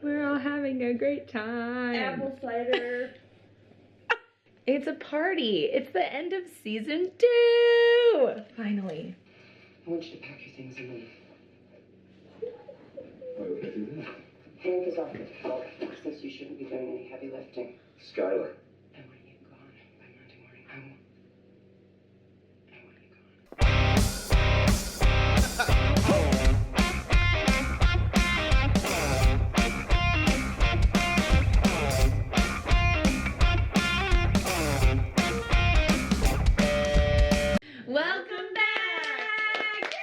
We're all having a great time. Apple cider. It's a party. It's the end of season 2. Finally. I want you to pack your things and leave. Why would I do that? Hank is off with health, so you shouldn't be doing any heavy lifting. Skylar. I want you gone by Monday morning. I want you gone. Welcome back!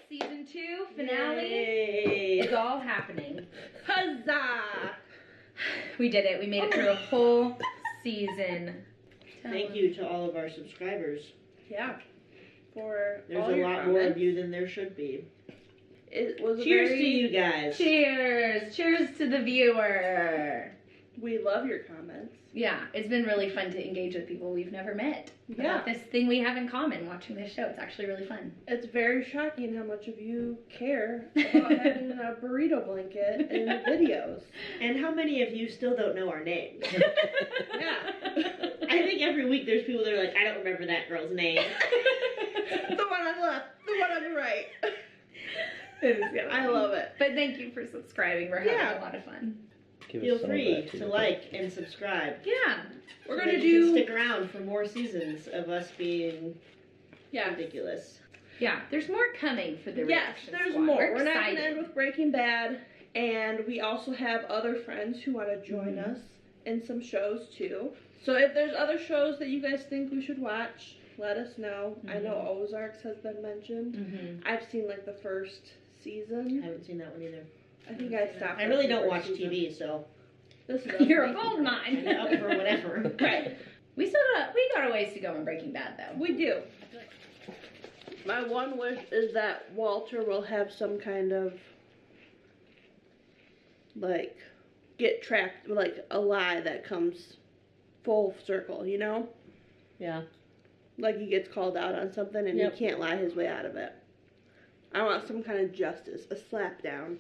Season 2 finale. It's all happening. Huzzah! We did it. We made it through a whole season. Thank you to all of our subscribers. Yeah. For There's all a your lot more comments. of you than there should be. It was a Cheers very, to you guys. Cheers! Cheers to the viewer. We love your comments. Yeah, it's been really fun to engage with people we've never met. Yeah. About this thing we have in common, watching this show. It's actually really fun. It's very shocking how much of you care about having a burrito blanket in the videos. And how many of you still don't know our names? Yeah. I think every week there's people that are like, I don't remember that girl's name. The one on the left, the one on the right. I love it. But thank you for subscribing. We're having Yeah. a lot of fun. Feel free to like and subscribe. Yeah. We're So gonna that you can do. stick around for more seasons of us being Yeah. ridiculous. Yeah, there's more coming for the Yes, reaction there's squad. more. We're We're not excited. gonna end with Breaking Bad, and we also have other friends who want to join us in some shows too. So if there's other shows that you guys think we should watch, let us know. I know Ozarks has been mentioned. I've seen like the first I season. haven't seen that one either. I think I stopped. I really after the don't watch first season. TV, so This is You're a Breaking gold mine. I'm up for whatever. Bad. Right. We got a ways to go in Breaking Bad though. We do. My one wish is that Walter will have some kind of like get tracked, like a lie that comes full circle, you know? Yeah. Like he gets called out on something and Yep. he can't lie his way out of it. I want some kind of justice, a slap down.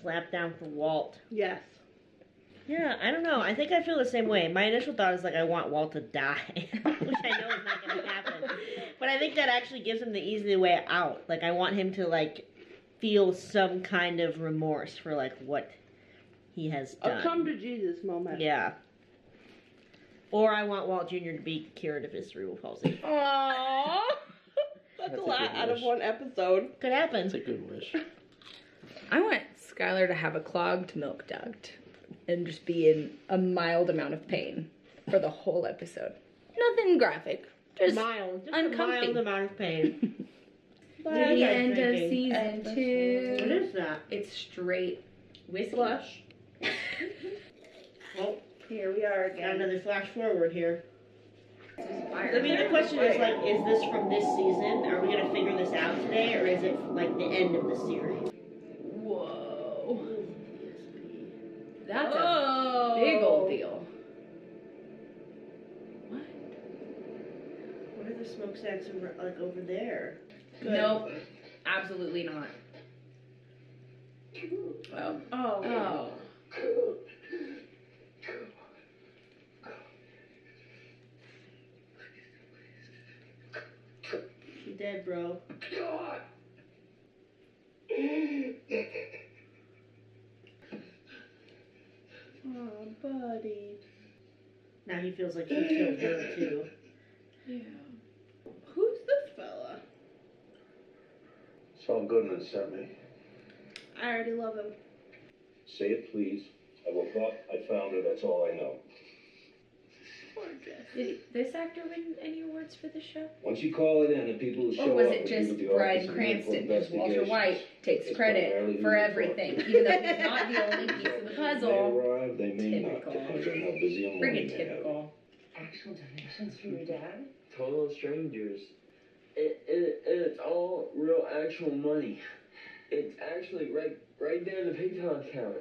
Slap down for Walt. Yes. Yeah, I don't know. I think I feel the same way. My initial thought is like I want Walt to die, which I know is not going to happen. But I think that actually gives him the easy way out. Like I want him to like feel some kind of remorse for like what he has A done. come to Jesus moment. Yeah. Or I want Walt Jr. to be cured of his cerebral palsy. Aww. That's a a lot good out of wish. one episode. Could happen. That's a good wish. I want Skylar to have a clogged milk duct and just be in a mild amount of pain for the whole episode. Nothing graphic. Just Mild. Just uncomfy. a mild amount of pain. the What are you guys end of drinking? season 2. What is that? It's straight whiskey. Flush. Well, Here we are got again. another flash forward here. Fire. I mean, the question is like, is this from this season? Are we gonna figure this out today, or is it like the end of the series? Whoa. That's Oh. a big old deal. What? What are the smokestacks like over there? Nope. Absolutely not. Oh. Oh. Oh. She dead, bro. Oh, buddy. Now he feels like he killed her too. Yeah. Who's this fella? Saul Goodman sent me. I already love him. Say it, please. I will thought I found her. That's all I know. Gorgeous. Did this actor win any awards for the show? Once you call it in and people who show Or was up it with just you to the Bryan office and Cranston? look Because for Walter White investigations, takes it's credit primarily for who you everything, talk. even though he's not the only piece of the They puzzle. arrive, they may Typical. not, depends on how busy a morning Friggin' they have. typical. Actual donations from your dad? Total strangers. It's all real actual money. It's actually right there in the PayPal account.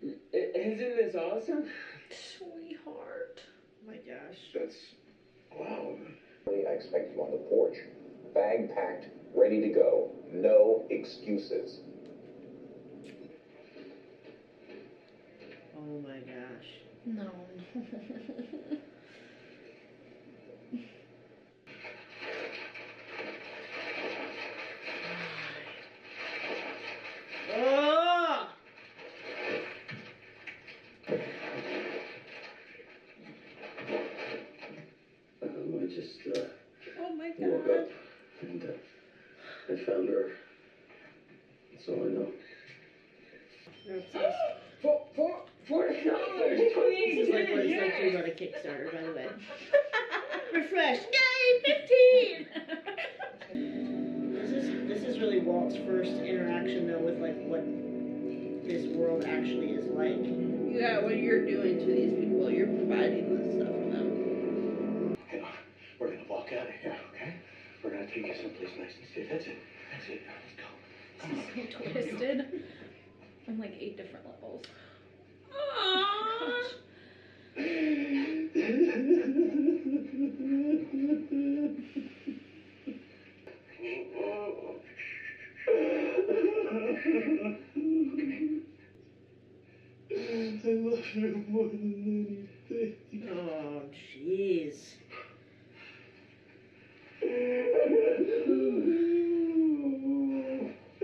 Isn't this awesome? Sweetheart. Oh my gosh. That's, wow. I expected you on the porch, bag packed, ready to go. No excuses. Oh my gosh. No. Oh! I just Oh my woke god. up and I found her. That's all I know. $40. This is like what it's like to run a Kickstarter, by the way. Refresh. Yay! 15! This is really Walt's first interaction though with like what this world actually is like. Yeah, what you're doing to these people, you're providing this stuff for them. Okay, we're gonna walk out of here, okay? We're gonna take you someplace nice and safe. That's it. That's it. Now let's go. This is so twisted on like 8 different levels. I love you more than anything. Oh, jeez.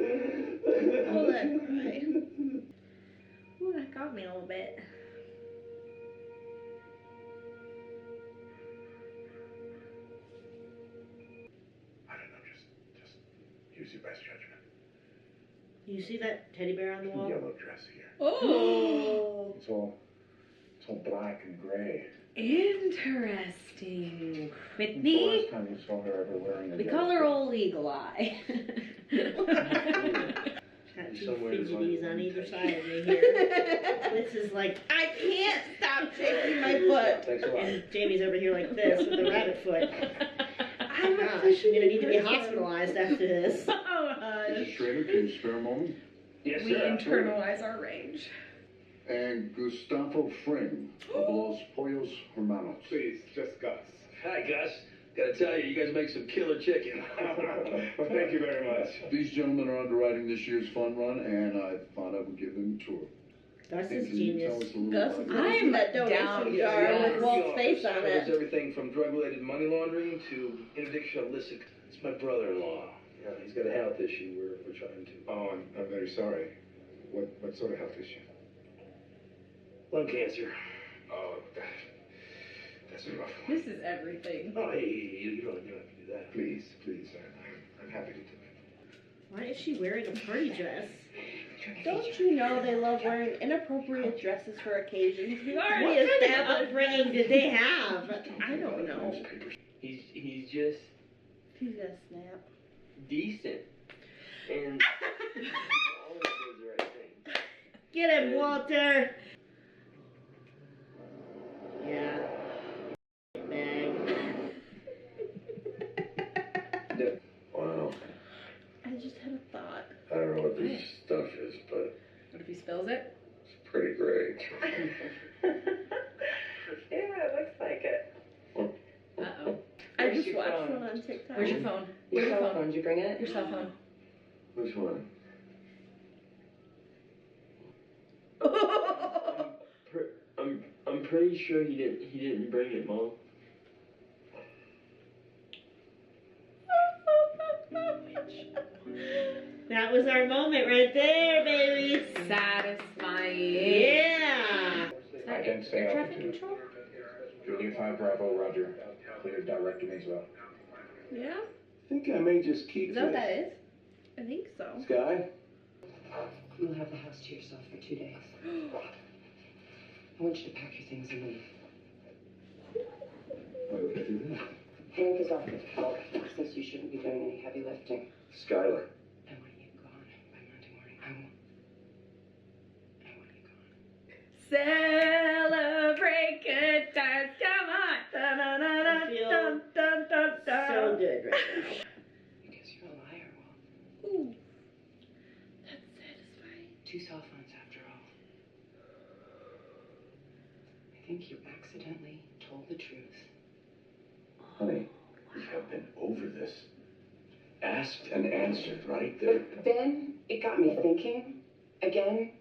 Oh, that cry. Ooh, that got me a little bit. I don't know, just use your best judgment. You see that teddy bear on the wall? Yellow dress here. Oh. It's all black and gray. Interesting. The Whitney, last time you saw her ever wearing a we yellow call her dress. Old Eagle Eye. Got two Somewhere in fidgeties my- on either side of me here. This is like, I can't stop shaking my foot. Thanks a lot. and Jamie's over here like this with a rabbit foot. I'm Gosh, I'm gonna need to be hospitalized after this. Oh, hush. Schrader, can you spare a moment? Yes, We sir. absolutely. internalize our rage. And Gustavo Fring of Los Pollos Hermanos. Please, just Gus. Hi, Gus. Gotta tell you, you guys make some killer chicken. Well, thank you very much. These gentlemen are underwriting this year's fun run, and I thought I would give them a tour. Gus And is can you tell genius. us a little Gus about is your- I'm that donation down. jar Yes. with Walt's face on Covers it. everything from drug-related money laundering to interdiction of illicit. It's my brother-in-law. Yeah, he's got a health issue. We're trying to. Oh, I'm very sorry. What sort of health issue? Lung cancer. Oh, that's a rough one. This is everything. Oh, hey, you don't have to do that. Please, I'm happy to do Why is she wearing a party dress? Don't you know they love wearing inappropriate dresses for occasions? We already What kind of established. upbringing did they have? I don't know. He's just He's gonna snap. decent. And he always does the right thing. Get him, Walter! Yeah. Bag. it. Wow. I just had a thought. I don't know what this stuff is, but What if he spills it? it's pretty great. Yeah, it looks like it. Uh-oh. I Where's just your watched phone? one on TikTok. Where's your phone? Your Where's your cell phone? phone, did you bring it? Your cell phone. Which one? I'm pretty sure he didn't bring it, Mom. That was our moment right there, baby. Satisfying. Yeah. Is that Identity air traffic altitude. control? Julia 5 Bravo, Roger. Clear direct to Maysville. Yeah, I think I may just keep Is that what that is? I think so. Sky? You'll have the house to yourself for 2 days. I want you to pack your things and leave. Why would I do that? Hank is off with health, says you shouldn't be doing any heavy lifting. Skylar. I want you gone by Monday morning. I want you gone. Celebrate good times. Come on. I feel so good right now. Because you're a liar, Walt. Ooh, that's satisfying. 2 cell phones after all. I think you accidentally told the truth. Honey, we have been over this. asked and answered, right? But then it got me thinking again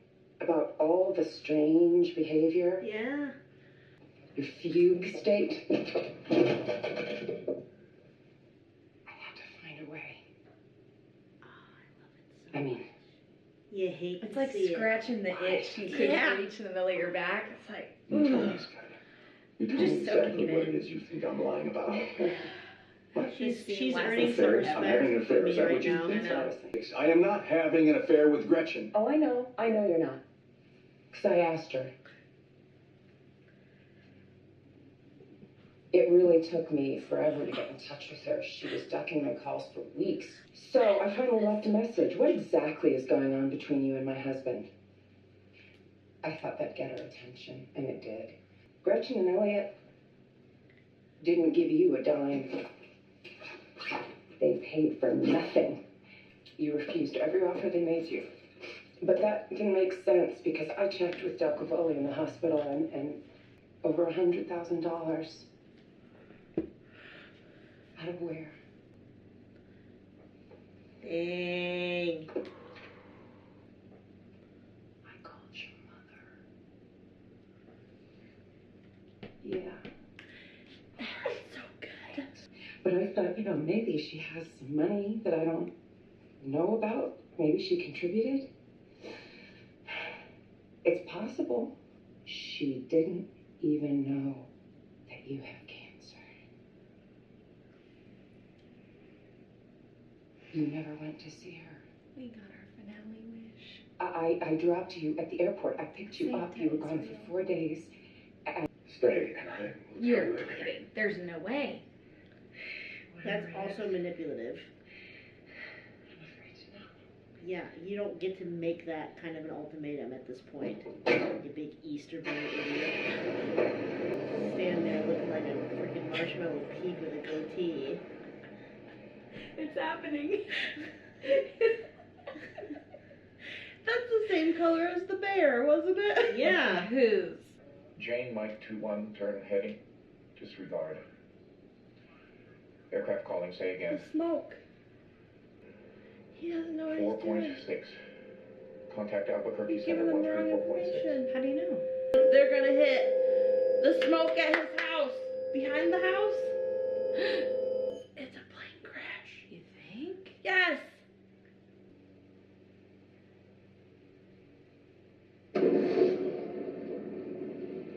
about all the strange behavior. Yeah. Your fugue state. I have to find a way. Oh, I love it so I mean, you hate It's to like see scratching the itch you couldn't Yeah. reach in the middle of your back. It's like, You told ooh. me, Skyler. You I'm told me just soaking exactly it what in. it is you think I'm lying about. She's Last earning some Affairs? I'm having an respect affair. from Is me that right what you now. think? I know. I am not having an affair with Gretchen. oh, I know you're not. Because I asked her. It really took me forever to get in touch with her. She was ducking my calls for weeks. So I finally left a message. What exactly is going on between you and my husband? I thought that'd get her attention, and it did. Gretchen and Elliot didn't give you a dime. They paid for nothing. You refused every offer they made you. But that didn't make sense because I checked with Del Cavoli in the hospital and over $100,000. Out of where? Dang. I called your mother. Yeah. That's so good. But I thought, maybe she has some money that I don't know about. Maybe she contributed. It's possible. She didn't even know that you have cancer. You never went to see her. We got our finale wish. I dropped you at the airport. I picked you Same up. You were day as gone real. for 4 days. Stay, and I will tell You're you everything. kidding. There's no way. That's also manipulative. I'm afraid to know. Yeah, you don't get to make that kind of an ultimatum at this point. You big Easter bunny idiot. Standing there looking like a freaking marshmallow peak with a goatee. It's happening. That's the same color as the bear, wasn't it? Yeah. Whose? Jane Mike 21, turn heading. Disregard. Aircraft calling, say The again. smoke. He doesn't know what he's doing. 4.6. Contact Albuquerque He's giving them the wrong 7134.6. information. How do you know? They're gonna hit the smoke at his house. Behind the house? It's a plane crash. You think? Yes!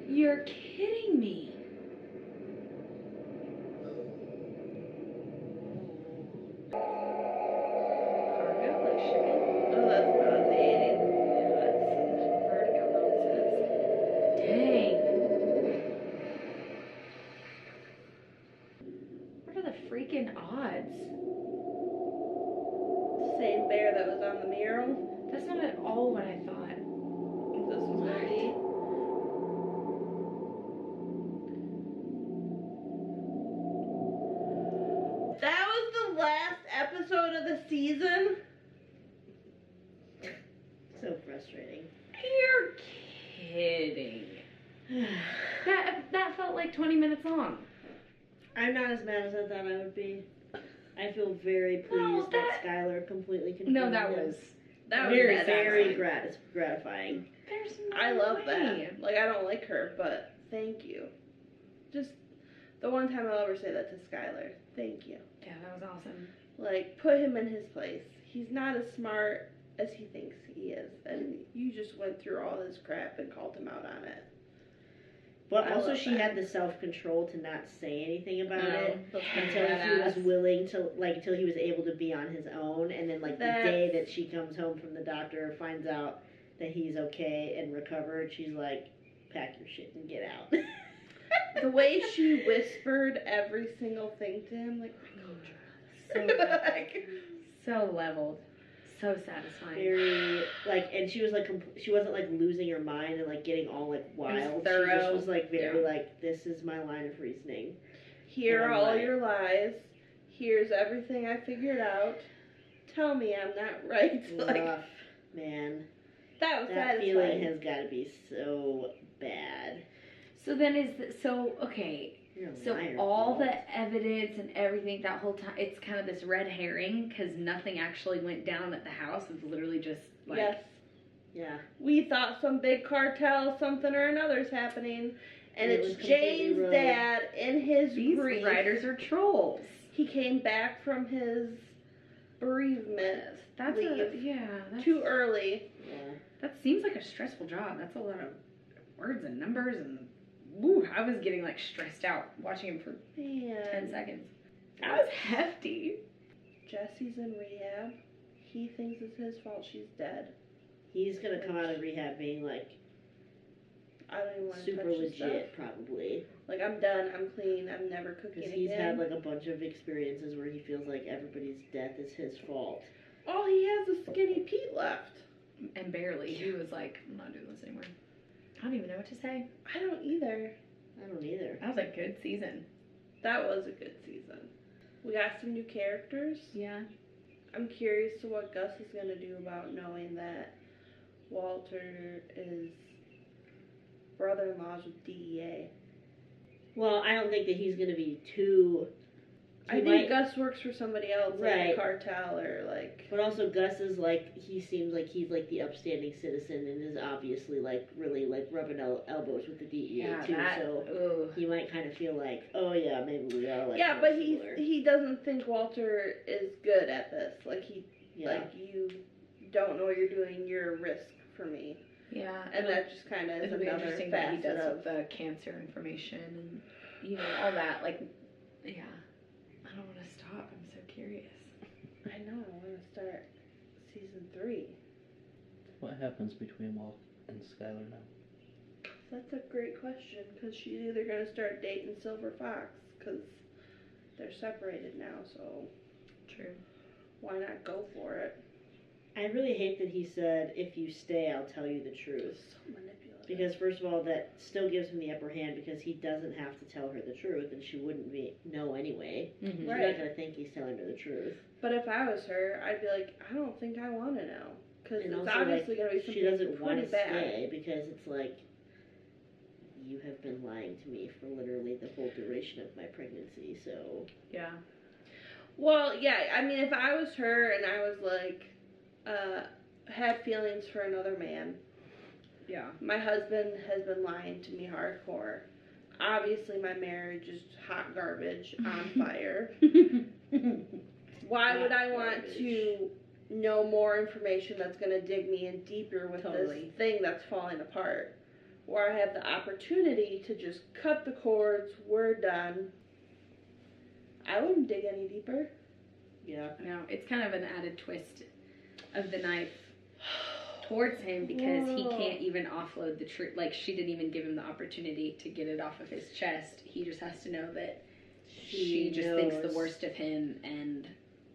You're kidding me. Cargo, like shipping. Oh, that's nauseating. Yeah, that's vertigo nonsense. Dang. What are the freaking odds? Same bear that was on the mural. That's not at all what I thought. This was gonna be. That was the last episode of the season. So frustrating. You're kidding. That felt like 20 minutes long. I'm not as mad as I thought I would be. I feel very pleased No, that Skylar completely confirmed No, that him. was That was very, bad. very gratifying. There's no I love way. that. Like, I don't like her, but thank you. Just the one time I'll ever say that to Skylar. Thank you. Yeah, that was awesome. Like, put him in his place. He's not as smart as he thinks he is. And you just went through all this crap and called him out on it. But I also love she that. had the self-control to not say anything about it That's until he was badass. willing to, like, until he was able to be on his own. And then, like, the day that she comes home from the doctor, finds out that he's okay and recovered, she's like, pack your shit and get out. The way she whispered every single thing to him, like, So leveled. So leveled. So satisfying. Very, like, and she was like, she wasn't like losing her mind and like getting all like wild. She thorough. just was like very Yeah. like, this is my line of reasoning. here are And I'm all right. your lies. Here's everything I figured out. Tell me I'm not right. Like, Rough, man. that was That feeling satisfying. has got to be so bad. So then so okay. You're a So liar, all Paul. the evidence and everything that whole time, it's kind of this red herring because nothing actually went down at the house. It's literally just like, Yes. Yeah. We thought some big cartel, something or another is happening, and It it's was completely Jane's rogue. dad in his these grief. writers are trolls. He came back from his bereavement That's that's, too early. Yeah. that seems like a stressful job. That's a lot of words and numbers and woo, I was getting like stressed out watching him for 10 Man, seconds. That was hefty. Jesse's in rehab. He thinks it's his fault she's dead. He's gonna come out of rehab being like I don't even want to super touch this legit, stuff. probably. Like, I'm done. I'm clean. I'm never cooking Because again. he's had like a bunch of experiences where he feels like everybody's death is his fault. All he has is Skinny Pete left. And barely. He was like, I'm not doing this anymore. I don't even know what to say. I don't either. I don't either. That was a good season. That was a good season. We got some new characters. Yeah. I'm curious to what Gus is going to do about knowing that Walter is brother-in-laws with DEA. Well, I don't think that he's gonna be too. I think Gus works for somebody else, like Right. a cartel or like... But also, Gus is like, he seems like he's like the upstanding citizen and is obviously like really like rubbing elbows with the DEA too. So he might kind of feel like, oh yeah, maybe we are like. Yeah, more but similar. he doesn't think Walter is good at this. Like, Yeah. like, you don't know what you're doing, you're a risk for me. Yeah. And that just kind of is It'll be another interesting what he facet does of... with the cancer information and, you know, all that. Like, yeah. I don't want to stop. I'm so curious. I know, I want to start season 3. What happens between Walt and Skylar now? That's a great question, because she's either going to start dating Silver Fox, because they're separated now, so True. why not go for it? I really hate that he said, if you stay, I'll tell you the truth. So manipulative. Because first of all, that still gives him the upper hand because he doesn't have to tell her the truth, and she wouldn't know anyway. Mm-hmm. She's Right. not gonna think he's telling her the truth. But if I was her, I'd be like, I don't think I want to know. Because And it's also, obviously going to be she something doesn't want pretty to bad. stay because it's like, you have been lying to me for literally the whole duration of my pregnancy. So Yeah. Well, yeah, I mean, if I was her and I was like, had feelings for another man, Yeah. my husband has been lying to me hardcore. Obviously, my marriage is hot garbage, on fire. Why would I want to know more information that's going to dig me in deeper with Totally. this thing that's falling apart? Where I have the opportunity to just cut the cords, we're done. I wouldn't dig any deeper. yeah. No, it's kind of an added twist of the knife towards him because he Whoa. can't even offload the truth. Like, she didn't even give him the opportunity to get it off of his chest. He just has to know that she just thinks the knows. worst of him and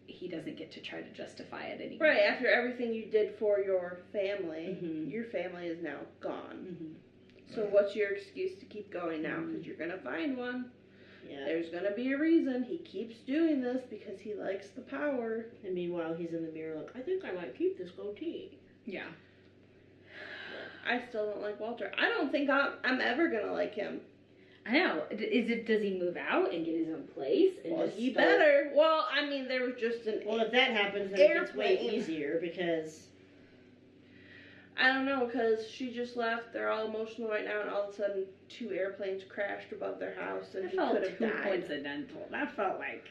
he doesn't get to try to justify it anymore. Right, after everything you did for your family, Mhm. your family is now gone. Mm-hmm. So what's your excuse to keep going now? Because you're going to find one. Yeah. There's going to be a reason he keeps doing this because he likes the power. And meanwhile, he's in the mirror like, I think I might keep this goatee. Yeah. I still don't like Walter. I don't think I'm ever going to like him. I know. Does he move out and get his own place? And Well, just he start- better. Well, I mean, there was just an... Well, if that happens, then it gets way Airplane. easier because I don't know, because she just left. They're all emotional right now, and all of a sudden, 2 airplanes crashed above their house, and That he felt could have too died. coincidental. That felt like,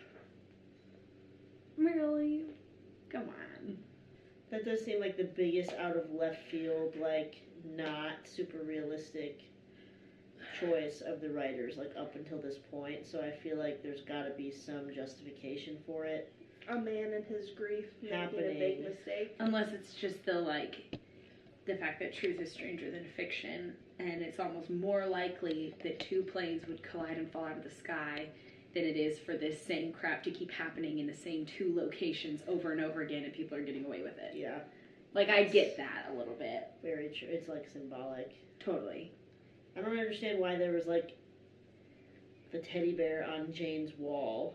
really? Come on. that does seem like the biggest out of left field, like not super realistic choice of the writers, like up until this point. So I feel like there's got to be some justification for it. A man in his grief making a Happening. big mistake. Unless it's just the fact that truth is stranger than fiction, and it's almost more likely that 2 planes would collide and fall out of the sky than it is for this same crap to keep happening in the same 2 locations over and over again, and people are getting away with it. Yeah, Like, I get that a little bit. very true. It's like symbolic. Totally. I don't understand why there was like the teddy bear on Jane's wall,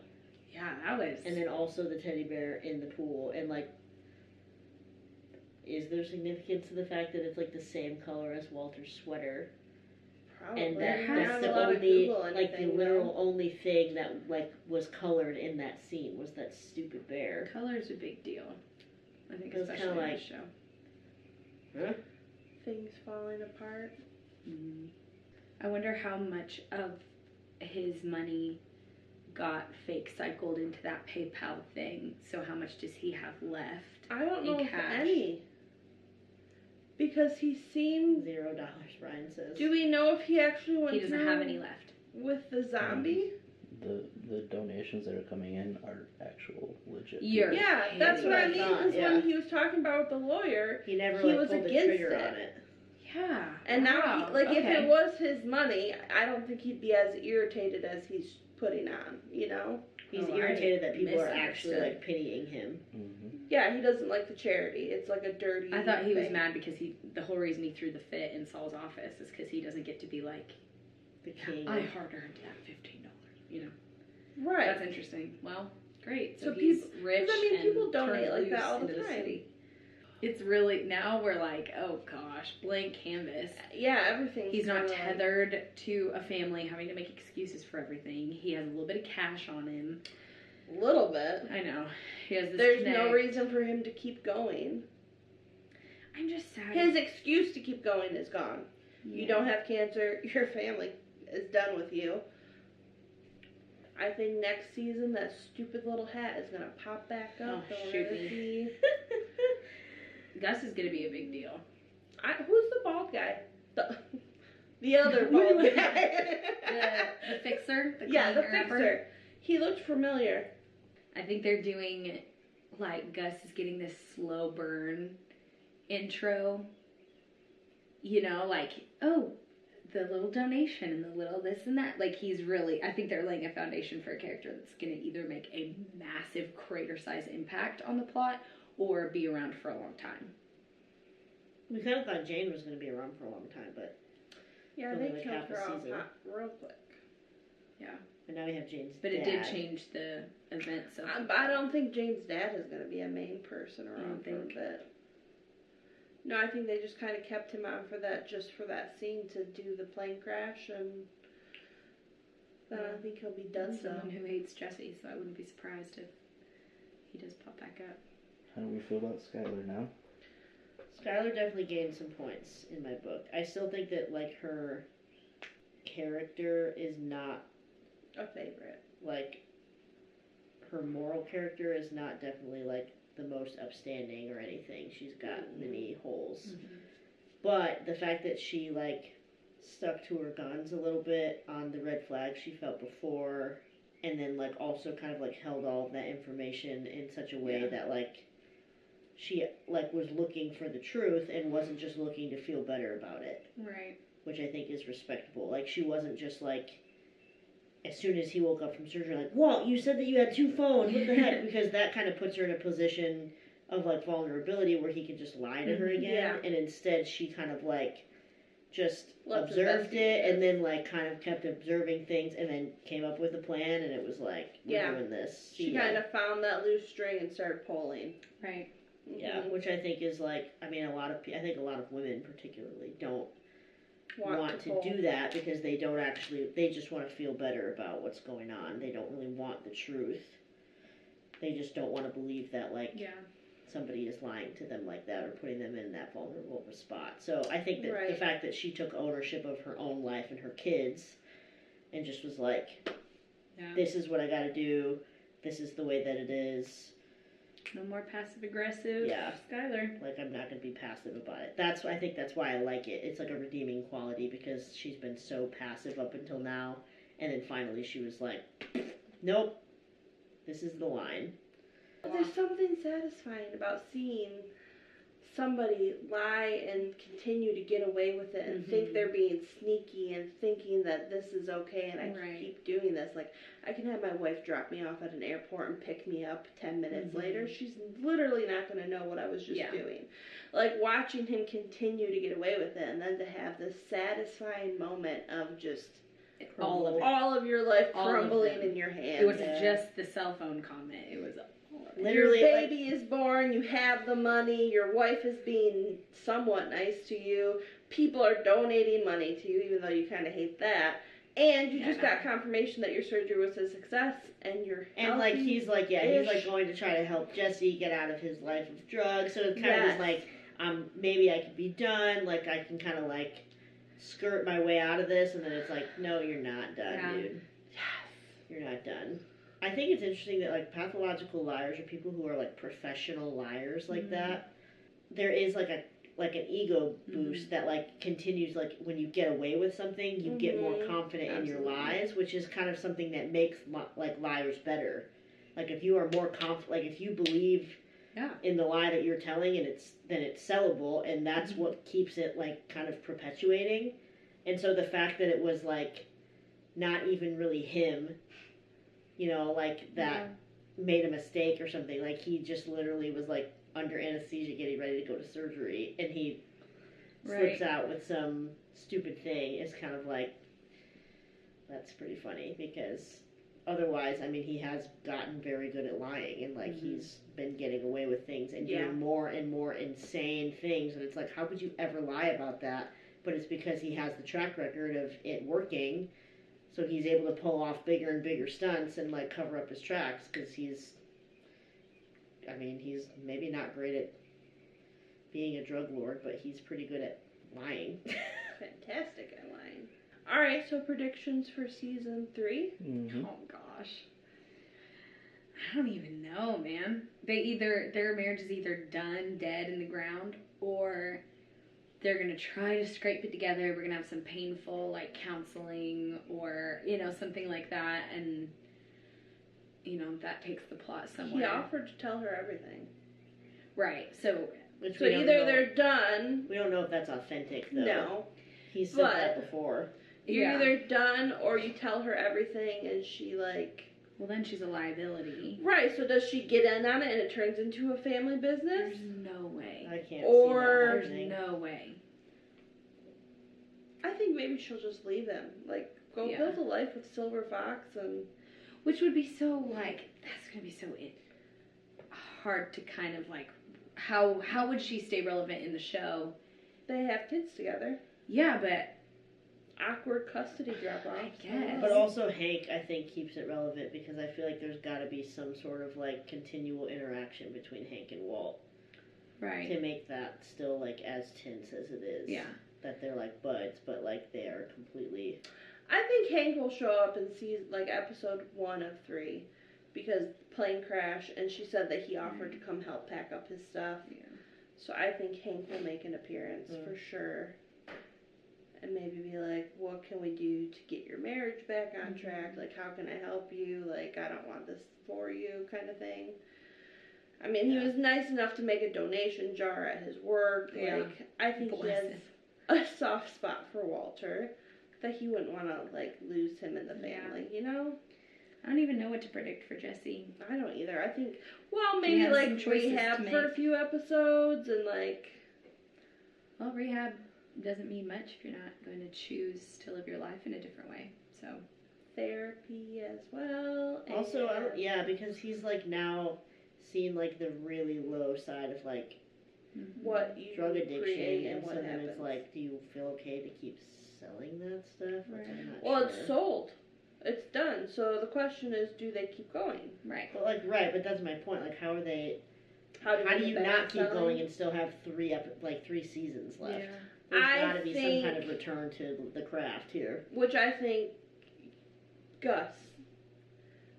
Yeah, that was... and then also the teddy bear in the pool, and like, is there significance to the fact that it's like the same color as Walter's sweater? Probably. and that's Not the allowed to only, Google like, the anything, literal though. only thing that, like, was colored in that scene was that stupid bear. Color's a big deal. I think It was especially kinda in like- this show. Huh? Things falling apart. I wonder how much of his money got fake cycled into that PayPal thing. So how much does he have left? I don't know In if cash. any. Because he seemed. $0, Brian says. Do we know if he actually went He doesn't through have any left. with the zombie? The donations that are coming in are actual legit. You're Yeah, that's what I mean. Because Yeah. when he was talking about with the lawyer, He never, he like, was pulled the against trigger it. on it. Yeah. and now, wow, he, like, if okay. it was his money, I don't think he'd be as irritated as he's putting on. You know? He's Oh, I irritated that people are actually, misunderstood. like, pitying him. Mm-hmm. Yeah, he doesn't like the charity. It's like a dirty. I thought he was thing. mad because the whole reason he threw the fit in Saul's office is because he doesn't get to be like, The king. I hard earned that $15. You know, Right. that's interesting. Well, great. So, So he's people- rich. 'cause, I mean, and people donate turned like that loose all the into time. city. It's really now we're like, oh gosh, blank canvas. Yeah, everything. He's not tethered to a family having to make excuses for everything. He has a little bit of cash on him. A little bit. I know. He has this There's no connect. reason for him to keep going. I'm just sad. His excuse to keep going is gone. You don't have cancer. Your family is done with you. I think next season that stupid little hat is gonna pop back up. Oh, and shoot we're gonna me. see- Gus is gonna be a big deal. Who's the bald guy? The other bald guy. The fixer. The Yeah, the clean rapper. fixer. He looked familiar. I think they're doing, like, Gus is getting this slow burn intro. You know, like, oh, the little donation and the little this and that. Like, he's really, I think they're laying a foundation for a character that's going to either make a massive crater-sized impact on the plot or be around for a long time. We kind of thought Jane was going to be around for a long time, but Yeah, Only they like killed half a her off season. real quick. and now we have Jane's But dad. it did change the events of I don't think Jane's dad is going to be a main person don't around for a think. bit. No, I think they just kind of kept him on for that scene to do the plane crash, and then I think he'll be done. So someone who hates Jesse, so I wouldn't be surprised if he does pop back up. How do we feel about Skylar now? Skylar definitely gained some points in my book. I still think that, like, her character is not, a favorite. like, her moral character is not definitely, like, the most upstanding or anything. She's got many holes. But the fact that she, like, stuck to her guns a little bit on the red flag she felt before, and then, like, also kind of, like, held all of that information in such a way that, like, she, like, was looking for the truth and wasn't just looking to feel better about it. Right. Which I think is respectable. Like, she wasn't just, like, as soon as he woke up from surgery, like, Walt, you said that you had 2 phones, what the heck? Because that kind of puts her in a position of, like, vulnerability where he could just lie to her again. Yeah. And instead she kind of, like, just Let's observed investigate it and then, like, kind of kept observing things and then came up with a plan, and it was like, we're doing this. She kind of found that loose string and started pulling. Right. Yeah, which I think is, like, I mean, I think a lot of women particularly don't want to do that because they don't actually, they just want to feel better about what's going on. They don't really want the truth. They just don't want to believe that, like, somebody is lying to them like that or putting them in that vulnerable of a spot. So I think that the fact that she took ownership of her own life and her kids and just was like, this is what I got to do. This is the way that it is. No more passive aggressive. Yeah. Skylar. Like, I'm not going to be passive about it. I think that's why I like it. It's like a redeeming quality because she's been so passive up until now. And then finally she was like, nope, this is the line. There's something satisfying about seeing somebody lie and continue to get away with it and think they're being sneaky and thinking that this is okay and I can keep doing this. Like, I can have my wife drop me off at an airport and pick me up 10 minutes later. She's literally not going to know what I was just doing. Like, watching him continue to get away with it and then to have this satisfying moment of just all of your life crumbling in your hands. It wasn't just the cell phone comment. It was all of Literally, your like, baby is born, you have the money, your wife is being somewhat nice to you, people are donating money to you, even though you kind of hate that, and you just got confirmation that your surgery was a success, and you're and like he's like going to try to help Jesse get out of his life of drugs. So it's kind of just like, maybe I could be done. Like I can kind of like skirt my way out of this, and then it's like, no, you're not done, dude. Yes, you're not done. I think it's interesting that like pathological liars or people who are like professional liars like that, there is like an ego boost that like continues, like when you get away with something, you get more confident in your lies, which is kind of something that makes like liars better. Like if you are more like if you believe in the lie that you're telling, and then it's sellable, and that's what keeps it like kind of perpetuating. And so the fact that it was like not even really him, you know, like that made a mistake or something, like he just literally was like under anesthesia getting ready to go to surgery, and he slips out with some stupid thing, is kind of like, that's pretty funny, because otherwise, I mean, he has gotten very good at lying, and like he's been getting away with things and doing more and more insane things, and it's like, how could you ever lie about that? But it's because he has the track record of it working, so he's able to pull off bigger and bigger stunts and like cover up his tracks, because he's maybe not great at being a drug lord, but he's pretty good at lying. Fantastic at lying. Alright, so predictions for season 3? Oh gosh. I don't even know, man. Their marriage is either done, dead in the ground, or they're gonna try to scrape it together. We're gonna have some painful like counseling, or something like that, and that takes the plot somewhere. He offered to tell her everything. Right. So either they're done. We don't know if that's authentic though. No. He said that before. You're either done or you tell her everything, and she like. Well, then she's a liability. Right. So does she get in on it and it turns into a family business? There's no way. I can't see that There's no way. I think maybe she'll just leave him. Like, go build a life with Silver Fox, and. Which would be so, like, that's going to be so hard to kind of, like, how would she stay relevant in the show? They have kids together. Yeah, but. Awkward custody drop-off. I guess. But also Hank, I think, keeps it relevant, because I feel like there's got to be some sort of, like, continual interaction between Hank and Walt. Right. To make that still, like, as tense as it is. Yeah. That they're, like, buds, but, like, they are completely... I think Hank will show up in episode 1 of 3, because plane crash, and she said that he offered to come help pack up his stuff. Yeah. So I think Hank will make an appearance for sure, and maybe be like, "What can we do to get your marriage back on track? Like, how can I help you? Like, I don't want this for you," kind of thing. I mean, he was nice enough to make a donation jar at his work. Like, I think he has a soft spot for Walter. That he wouldn't want to, like, lose him in the family, you know? I don't even know what to predict for Jesse. I don't either. I think, well, maybe, like, rehab for a few episodes and, like... Well, rehab doesn't mean much if you're not going to choose to live your life in a different way, so... Therapy as well. Also, because he's, like, now seen, like, the really low side of, like... What you drug addiction, and so what then happens. it's like, do you feel okay to keep selling that stuff? Like, I'm not well, sure. it's sold. It's done. So the question is, do they keep going? Right. But but that's my point. Like, how are they? How do you not keep going and still have 3 seasons left? Yeah. There's got to be some kind of return to the craft here. Which I think, Gus.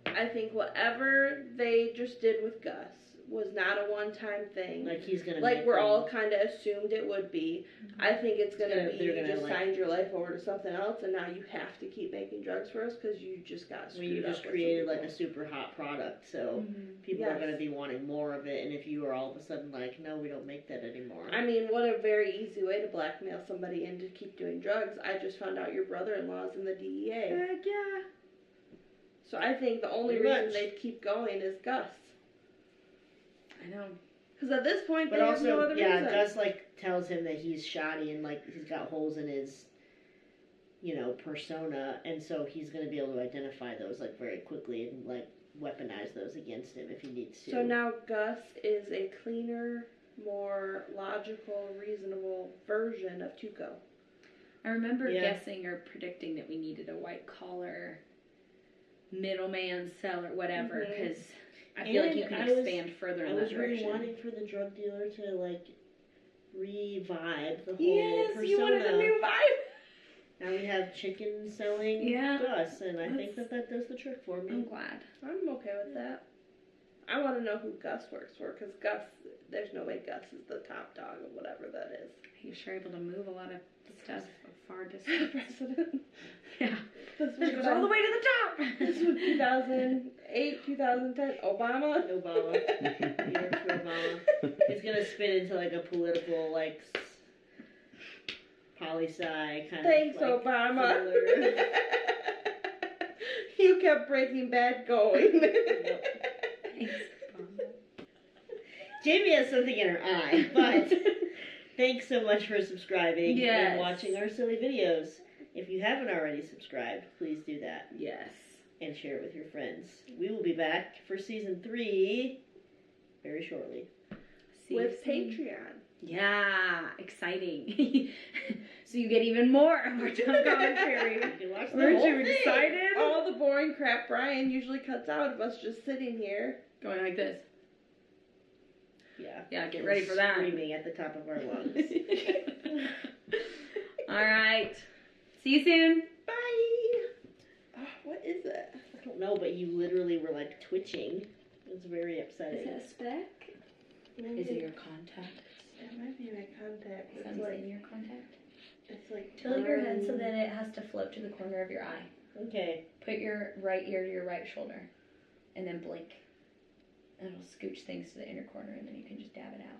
I think whatever they just did with Gus was not a one-time thing. Like, he's gonna like we're all kind of assumed it would be. I think it's gonna be you just signed your life over to something else, and now you have to keep making drugs for us because you just got screwed up. You just created like a super hot product, so people are gonna be wanting more of it. And if you are all of a sudden like, no, we don't make that anymore. I mean, what a very easy way to blackmail somebody into keep doing drugs. I just found out your brother-in-law's in the DEA. Heck yeah. So I think the only reason they keep going is Gus. I know. Because at this point, but they also, have no other reason. Gus like tells him that he's shoddy and like he's got holes in his, persona, and so he's gonna be able to identify those like very quickly and like weaponize those against him if he needs to. So now Gus is a cleaner, more logical, reasonable version of Tuco. I remember Yeah. guessing or predicting that we needed a white collar middleman, seller, whatever, Mhm. because I feel like you And can I was- expand further in I that was really direction. wanting for the drug dealer to like revive the whole Yes, persona. you wanted a new vibe. Now we have chicken selling Yeah. Gus, and I think That's- that does the trick for me. I'm glad. I'm okay with that. I want to know who Gus works for, because Gus, there's no way Gus is the top dog of whatever that is. You're sure able to move a lot of stuff a far distance. President. Yeah. This This goes all the way to the top. This was 2008, 2010. Obama. Obama. Year for Obama. It's gonna spin into like a political like poli-sci kind Thanks, of like, Obama. thriller. You kept Breaking Bad going. Thanks, Obama. Jamie has something in her eye, but thanks so much for subscribing Yes. and watching our silly videos. If you haven't already subscribed, please do that Yes. and share it with your friends. We will be back for season 3 very shortly. See you With soon. Patreon. Yeah, exciting. So you get even more of our dumb commentary. You can watch the Weren't whole you thing. excited? All the boring crap Brian usually cuts out of us just sitting here. Going like this. Yeah. Yeah, get ready for that. Screaming at the top of our lungs. All right. See you soon. Bye. Oh, what is it? I don't know, but you literally were like twitching. It was very upsetting. a speck? Maybe Is it your contact? It might be my contact. It's Something like, in your contact? it's like Tilt your head so that it has to float to the corner of your eye. Okay. Put your right ear to your right shoulder. And then blink. And it'll scooch things to the inner corner and then you can just dab it out.